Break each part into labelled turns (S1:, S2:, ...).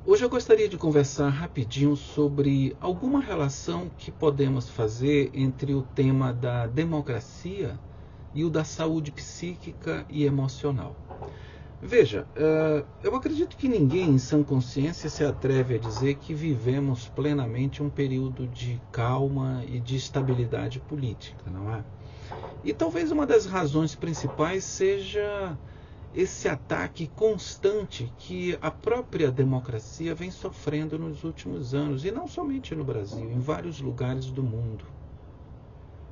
S1: Hoje eu gostaria de conversar rapidinho sobre alguma relação que podemos fazer entre o tema da democracia e o da saúde psíquica e emocional. Veja, eu acredito que ninguém em sã consciência se atreve a dizer que vivemos plenamente um período de calma e de estabilidade política, não é? E talvez uma das razões principais seja esse ataque constante que a própria democracia vem sofrendo nos últimos anos, e não somente no Brasil, em vários lugares do mundo.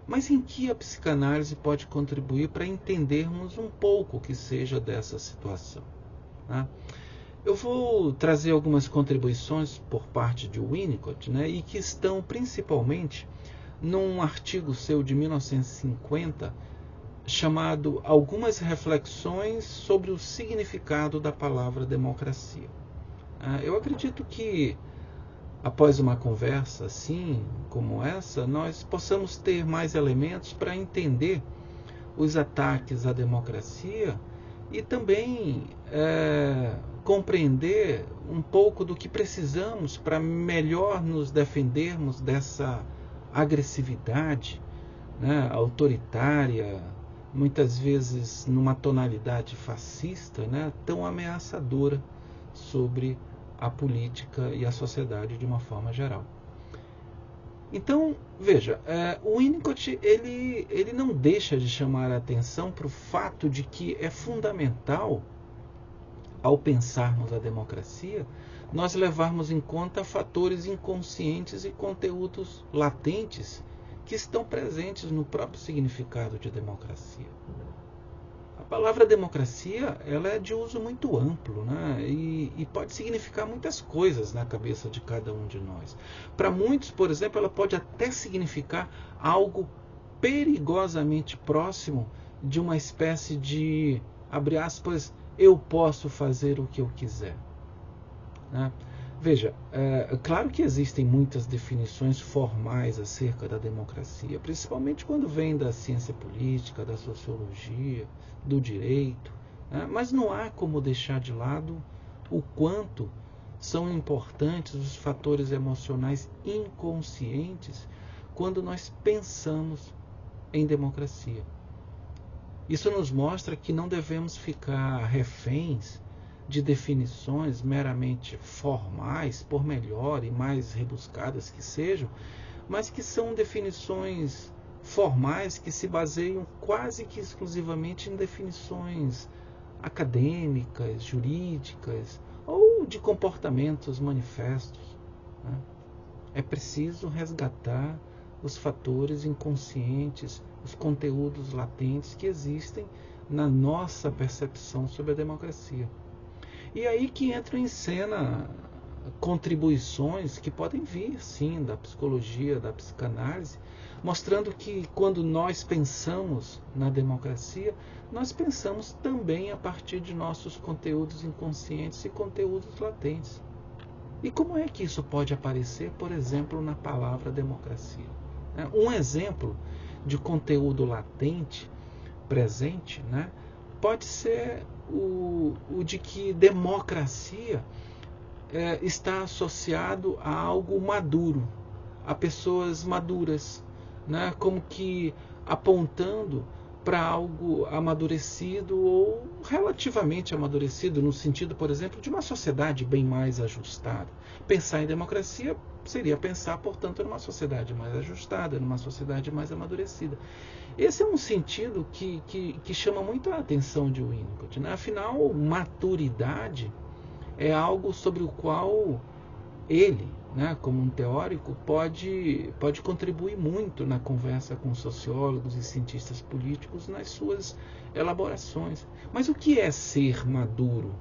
S1: Mas em que a psicanálise pode contribuir para entendermos um pouco que seja dessa situação? Né? Eu vou trazer algumas contribuições por parte de Winnicott, né, e que estão principalmente num artigo seu de 1950, chamado Algumas Reflexões sobre o Significado da Palavra Democracia. Eu acredito que, após uma conversa assim como essa, nós possamos ter mais elementos para entender os ataques à democracia e também compreender um pouco do que precisamos para melhor nos defendermos dessa agressividade, né, autoritária, muitas vezes numa tonalidade fascista, né, tão ameaçadora sobre a política e a sociedade de uma forma geral. Então, veja, o Winnicott ele não deixa de chamar a atenção para o fato de que é fundamental, ao pensarmos a democracia, nós levarmos em conta fatores inconscientes e conteúdos latentes que estão presentes no próprio significado de democracia. A palavra democracia ela é de uso muito amplo, né? E pode significar muitas coisas na cabeça de cada um de nós. Para muitos, por exemplo, ela pode até significar algo perigosamente próximo de uma espécie de, abre aspas, eu posso fazer o que eu quiser. Né? Veja, claro que existem muitas definições formais acerca da democracia, principalmente quando vem da ciência política, da sociologia, do direito, né? Mas não há como deixar de lado o quanto são importantes os fatores emocionais inconscientes quando nós pensamos em democracia. Isso nos mostra que não devemos ficar reféns de definições meramente formais, por melhor e mais rebuscadas que sejam, mas que são definições formais que se baseiam quase que exclusivamente em definições acadêmicas, jurídicas ou de comportamentos manifestos. Né? É preciso resgatar os fatores inconscientes, os conteúdos latentes que existem na nossa percepção sobre a democracia. E aí que entram em cena contribuições que podem vir, sim, da psicologia, da psicanálise, mostrando que quando nós pensamos na democracia, nós pensamos também a partir de nossos conteúdos inconscientes e conteúdos latentes. E como é que isso pode aparecer, por exemplo, na palavra democracia? Um exemplo de conteúdo latente, presente, né, pode ser o de que democracia está associado a algo maduro, a pessoas maduras, né, como que apontando para algo amadurecido ou relativamente amadurecido, no sentido, por exemplo, de uma sociedade bem mais ajustada. Pensar em democracia seria pensar, portanto, numa sociedade mais ajustada, numa sociedade mais amadurecida. Esse é um sentido que chama muito a atenção de Winnicott. Né? Afinal, maturidade é algo sobre o qual ele, né, como um teórico, pode contribuir muito na conversa com sociólogos e cientistas políticos nas suas elaborações. Mas o que é ser maduro?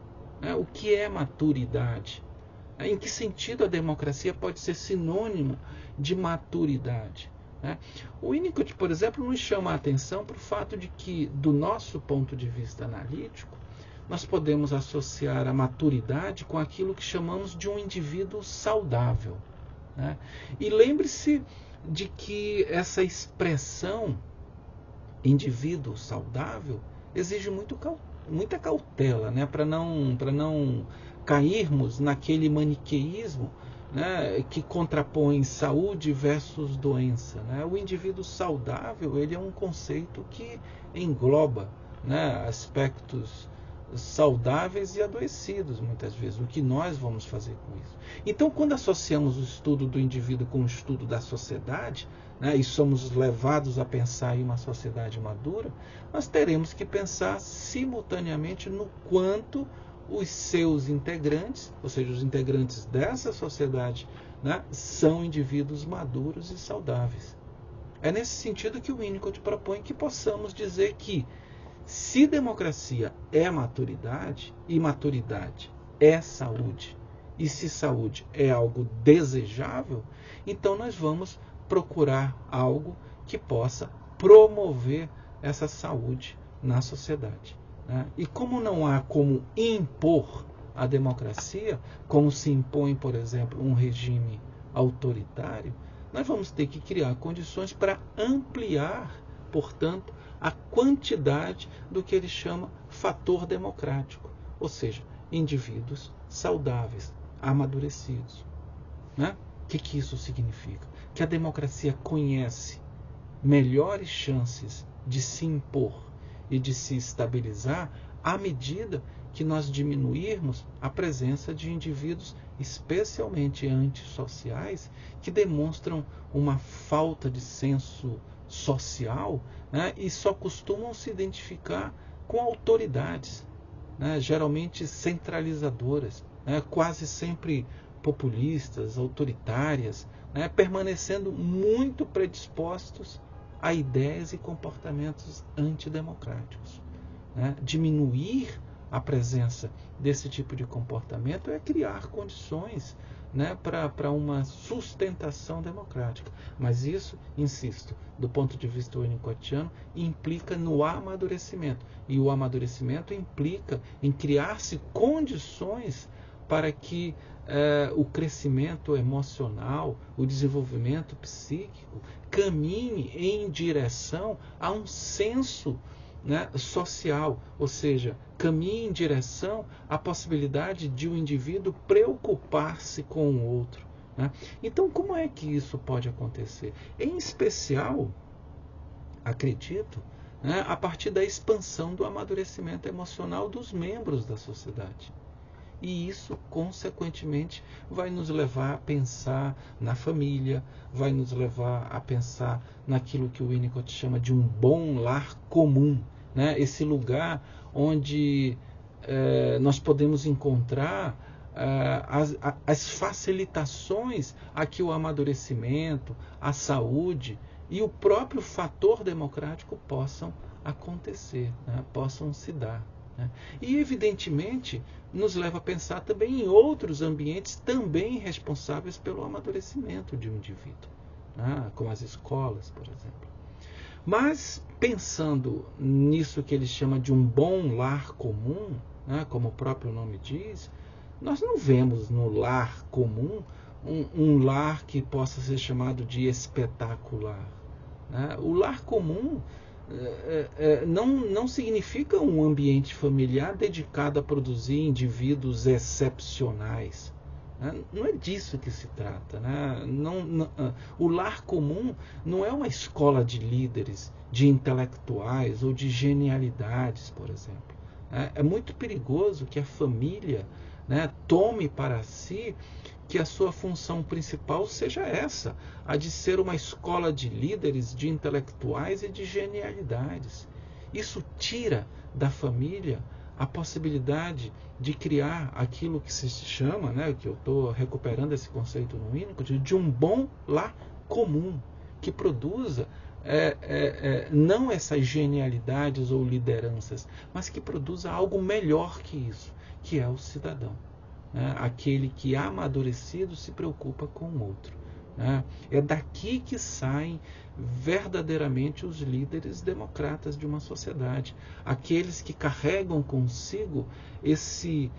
S1: O que é maturidade? Em que sentido a democracia pode ser sinônimo de maturidade? O Winnicott, por exemplo, nos chama a atenção para o fato de que, do nosso ponto de vista analítico, nós podemos associar a maturidade com aquilo que chamamos de um indivíduo saudável. Né? E lembre-se de que essa expressão indivíduo saudável exige muita cautela, né? para não cairmos naquele maniqueísmo, né, que contrapõe saúde versus doença, né? O indivíduo saudável, ele é um conceito que engloba, né, aspectos saudáveis e adoecidos, muitas vezes. O que nós vamos fazer com isso? Então, quando associamos o estudo do indivíduo com o estudo da sociedade, né, e somos levados a pensar em uma sociedade madura, nós teremos que pensar simultaneamente no quanto os seus integrantes, ou seja, os integrantes dessa sociedade, né, são indivíduos maduros e saudáveis. É nesse sentido que o Winnicott propõe que possamos dizer que, se democracia é maturidade, e maturidade é saúde, e se saúde é algo desejável, então nós vamos procurar algo que possa promover essa saúde na sociedade. E como não há como impor a democracia, como se impõe, por exemplo, um regime autoritário, nós vamos ter que criar condições para ampliar, portanto, a quantidade do que ele chama fator democrático, ou seja, indivíduos saudáveis, amadurecidos. O que isso significa? Que a democracia conhece melhores chances de se impor e de se estabilizar à medida que nós diminuirmos a presença de indivíduos, especialmente antissociais, que demonstram uma falta de senso social, né, e só costumam se identificar com autoridades, né, geralmente centralizadoras, né, quase sempre populistas, autoritárias, né, permanecendo muito predispostos a ideias e comportamentos antidemocráticos. Diminuir a presença desse tipo de comportamento é criar condições, né, para uma sustentação democrática. Mas isso, insisto, do ponto de vista winnicottiano, implica no amadurecimento. E o amadurecimento implica em criar-se condições para que o crescimento emocional, o desenvolvimento psíquico caminhe em direção a um senso, né, social, ou seja, caminhe em direção à possibilidade de o indivíduo preocupar-se com o outro. Né? Então, como é que isso pode acontecer? Em especial, acredito, né, a partir da expansão do amadurecimento emocional dos membros da sociedade. E isso, consequentemente, vai nos levar a pensar na família, vai nos levar a pensar naquilo que o Winnicott chama de um bom lar comum, né? Esse lugar onde nós podemos encontrar as facilitações a que o amadurecimento, a saúde e o próprio fator democrático possam acontecer, né? Possam se dar. E, evidentemente, nos leva a pensar também em outros ambientes também responsáveis pelo amadurecimento de um indivíduo, né? Como as escolas, por exemplo. Mas, pensando nisso que ele chama de um bom lar comum, né? Como o próprio nome diz, nós não vemos no lar comum um lar que possa ser chamado de espetacular. Né? O lar comum não significa um ambiente familiar dedicado a produzir indivíduos excepcionais. Né? Não é disso que se trata. Né? O lar comum não é uma escola de líderes, de intelectuais ou de genialidades, por exemplo. É muito perigoso que a família, né, tome para si que a sua função principal seja essa, a de ser uma escola de líderes, de intelectuais e de genialidades. Isso tira da família a possibilidade de criar aquilo que se chama, né, que eu estou recuperando esse conceito no Winnicott, de um bom lar comum, que produza não essas genialidades ou lideranças, mas que produza algo melhor que isso, que é o cidadão. Aquele que amadurecido se preocupa com o outro. É daqui que saem verdadeiramente os líderes democratas de uma sociedade, aqueles que carregam consigo esse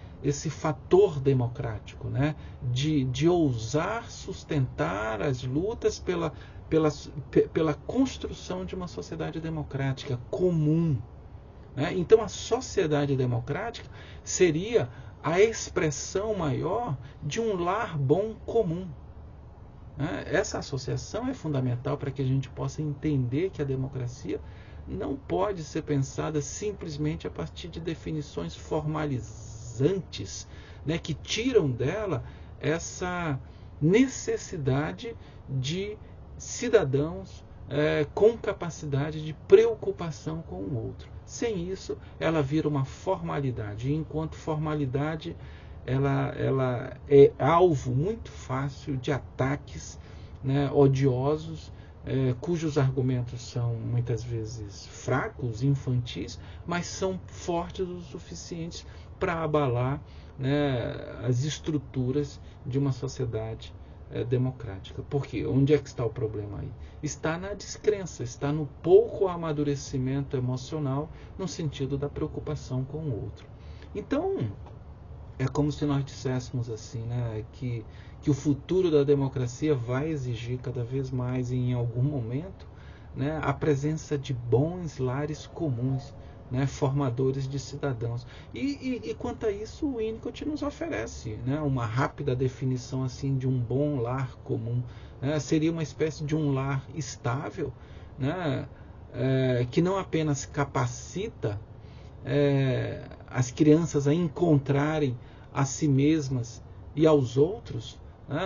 S1: fator democrático, né? de ousar sustentar as lutas pela construção de uma sociedade democrática comum. Então a sociedade democrática seria a expressão maior de um lar bom comum. Essa associação é fundamental para que a gente possa entender que a democracia não pode ser pensada simplesmente a partir de definições formalizantes, né, que tiram dela essa necessidade de cidadãos com capacidade de preocupação com o outro. Sem isso, ela vira uma formalidade. E enquanto formalidade, ela é alvo muito fácil de ataques, né, odiosos, cujos argumentos são muitas vezes fracos, infantis, mas são fortes o suficientes para abalar, né, as estruturas de uma sociedade democrática. Por quê? Onde é que está o problema aí? Está na descrença, está no pouco amadurecimento emocional, no sentido da preocupação com o outro. Então, é como se nós disséssemos assim, né, que o futuro da democracia vai exigir cada vez mais, em algum momento, né, a presença de bons lares comuns, né, formadores de cidadãos. E quanto a isso, o Winnicott nos oferece, né, uma rápida definição assim de um bom lar comum. Seria uma espécie de um lar estável, né, que não apenas capacita as crianças a encontrarem a si mesmas e aos outros,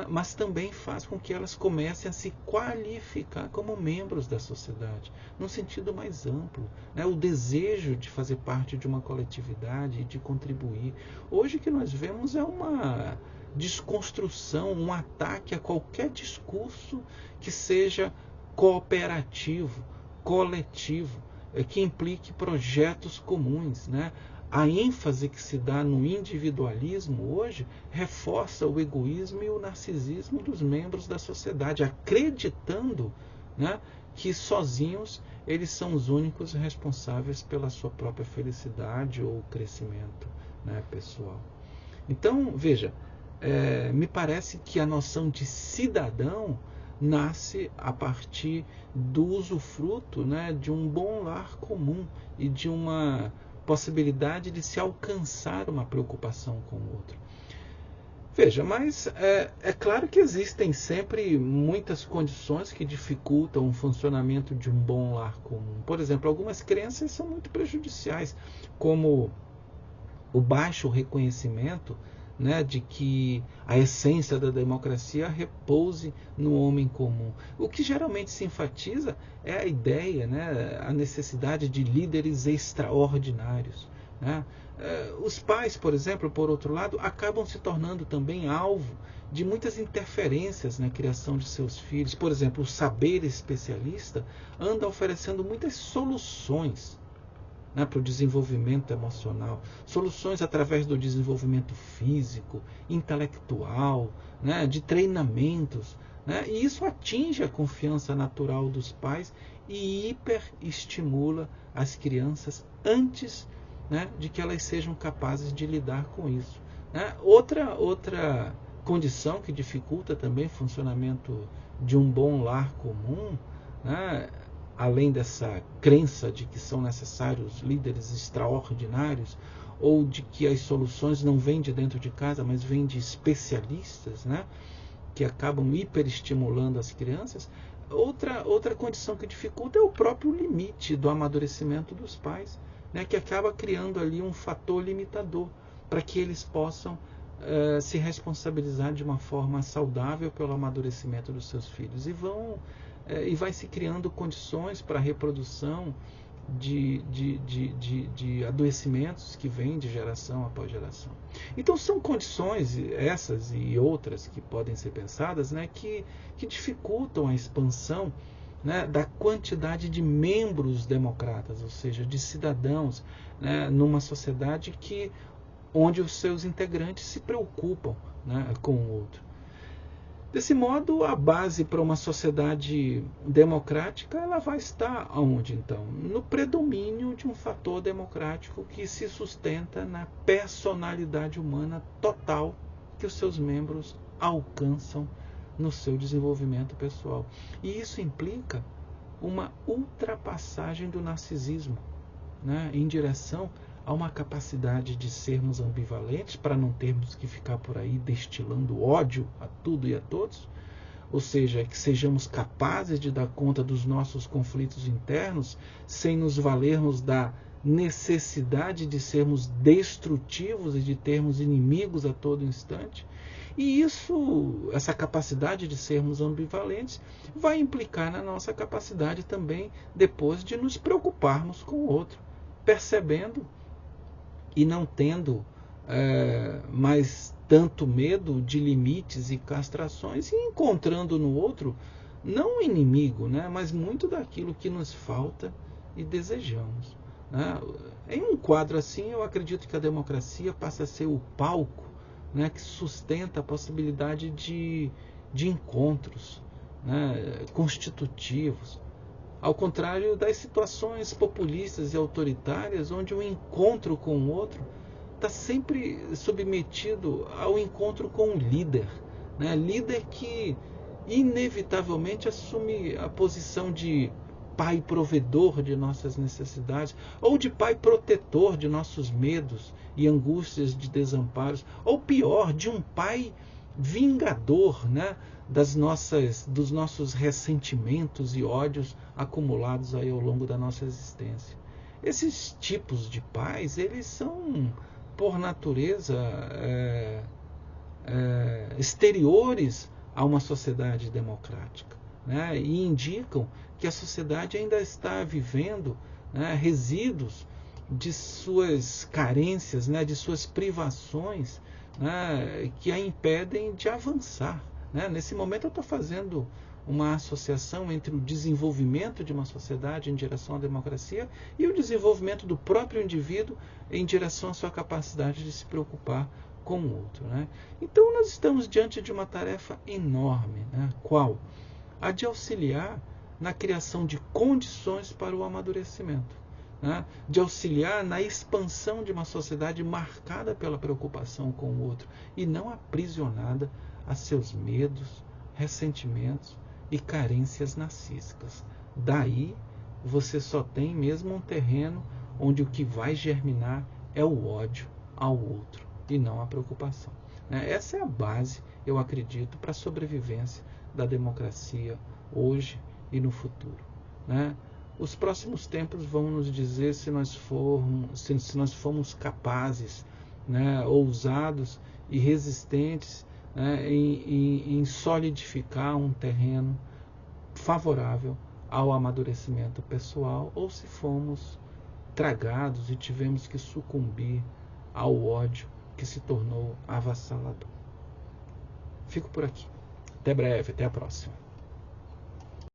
S1: mas também faz com que elas comecem a se qualificar como membros da sociedade, num sentido mais amplo, o desejo de fazer parte de uma coletividade e de contribuir. Hoje o que nós vemos é uma desconstrução, um ataque a qualquer discurso que seja cooperativo, coletivo, que implique projetos comuns, né? A ênfase que se dá no individualismo hoje reforça o egoísmo e o narcisismo dos membros da sociedade, acreditando, né, que sozinhos eles são os únicos responsáveis pela sua própria felicidade ou crescimento, né, pessoal. Então, veja, me parece que a noção de cidadão nasce a partir do usufruto, né, de um bom lar comum e de uma possibilidade de se alcançar uma preocupação com o outro. Veja, mas é claro que existem sempre muitas condições que dificultam o funcionamento de um bom lar comum. Por exemplo, algumas crenças são muito prejudiciais, como o baixo reconhecimento, né, de que a essência da democracia repouse no homem comum. O que geralmente se enfatiza é a ideia, né, a necessidade de líderes extraordinários, né? Os pais, por exemplo, por outro lado, acabam se tornando também alvo de muitas interferências na criação de seus filhos. Por exemplo, o saber especialista anda oferecendo muitas soluções, né, para o desenvolvimento emocional, soluções através do desenvolvimento físico, intelectual, né, de treinamentos, né, e isso atinge a confiança natural dos pais e hiperestimula as crianças antes, né, de que elas sejam capazes de lidar com isso, né. Outra condição que dificulta também o funcionamento de um bom lar comum, né, além dessa crença de que são necessários líderes extraordinários, ou de que as soluções não vêm de dentro de casa, mas vêm de especialistas, né, que acabam hiperestimulando as crianças. Outra condição que dificulta é o próprio limite do amadurecimento dos pais, né, que acaba criando ali um fator limitador para que eles possam se responsabilizar de uma forma saudável pelo amadurecimento dos seus filhos. E vai se criando condições para a reprodução de adoecimentos que vêm de geração após geração. Então são condições, essas e outras que podem ser pensadas, né, que dificultam a expansão, né, da quantidade de membros democratas, ou seja, de cidadãos, né, numa sociedade onde os seus integrantes se preocupam, né, com o outro. Desse modo, a base para uma sociedade democrática ela vai estar aonde, então? No predomínio de um fator democrático que se sustenta na personalidade humana total que os seus membros alcançam no seu desenvolvimento pessoal. E isso implica uma ultrapassagem do narcisismo, né, em direção a uma capacidade de sermos ambivalentes, para não termos que ficar por aí destilando ódio a tudo e a todos, ou seja, que sejamos capazes de dar conta dos nossos conflitos internos sem nos valermos da necessidade de sermos destrutivos e de termos inimigos a todo instante. E essa capacidade de sermos ambivalentes vai implicar na nossa capacidade também depois de nos preocuparmos com o outro, percebendo e não tendo mais tanto medo de limites e castrações, e encontrando no outro não um inimigo, né, mas muito daquilo que nos falta e desejamos. Né? Em um quadro assim, eu acredito que a democracia passa a ser o palco, né, que sustenta a possibilidade de encontros, né, constitutivos, ao contrário das situações populistas e autoritárias, onde o encontro com o outro está sempre submetido ao encontro com um líder, né? Líder que inevitavelmente assume a posição de pai provedor de nossas necessidades, ou de pai protetor de nossos medos e angústias de desamparos, ou pior, de um pai vingador, né, dos nossos ressentimentos e ódios acumulados aí ao longo da nossa existência. Esses tipos de pais, eles são, por natureza, exteriores a uma sociedade democrática, né, e indicam que a sociedade ainda está vivendo, né, resíduos de suas carências, né, de suas privações, né, que a impedem de avançar. Né? Nesse momento eu estou fazendo uma associação entre o desenvolvimento de uma sociedade em direção à democracia e o desenvolvimento do próprio indivíduo em direção à sua capacidade de se preocupar com o outro. Né? Então nós estamos diante de uma tarefa enorme, né? Qual? A de auxiliar na criação de condições para o amadurecimento, né? De auxiliar na expansão de uma sociedade marcada pela preocupação com o outro e não aprisionada a seus medos, ressentimentos e carências narcísicas. Daí você só tem mesmo um terreno onde o que vai germinar é o ódio ao outro e não a preocupação. Essa é a base, eu acredito, para a sobrevivência da democracia hoje e no futuro. Os próximos tempos vão nos dizer se nós formos capazes, ousados e resistentes, em solidificar um terreno favorável ao amadurecimento pessoal, ou se fomos tragados e tivemos que sucumbir ao ódio que se tornou avassalador. Fico por aqui. Até breve, até a próxima.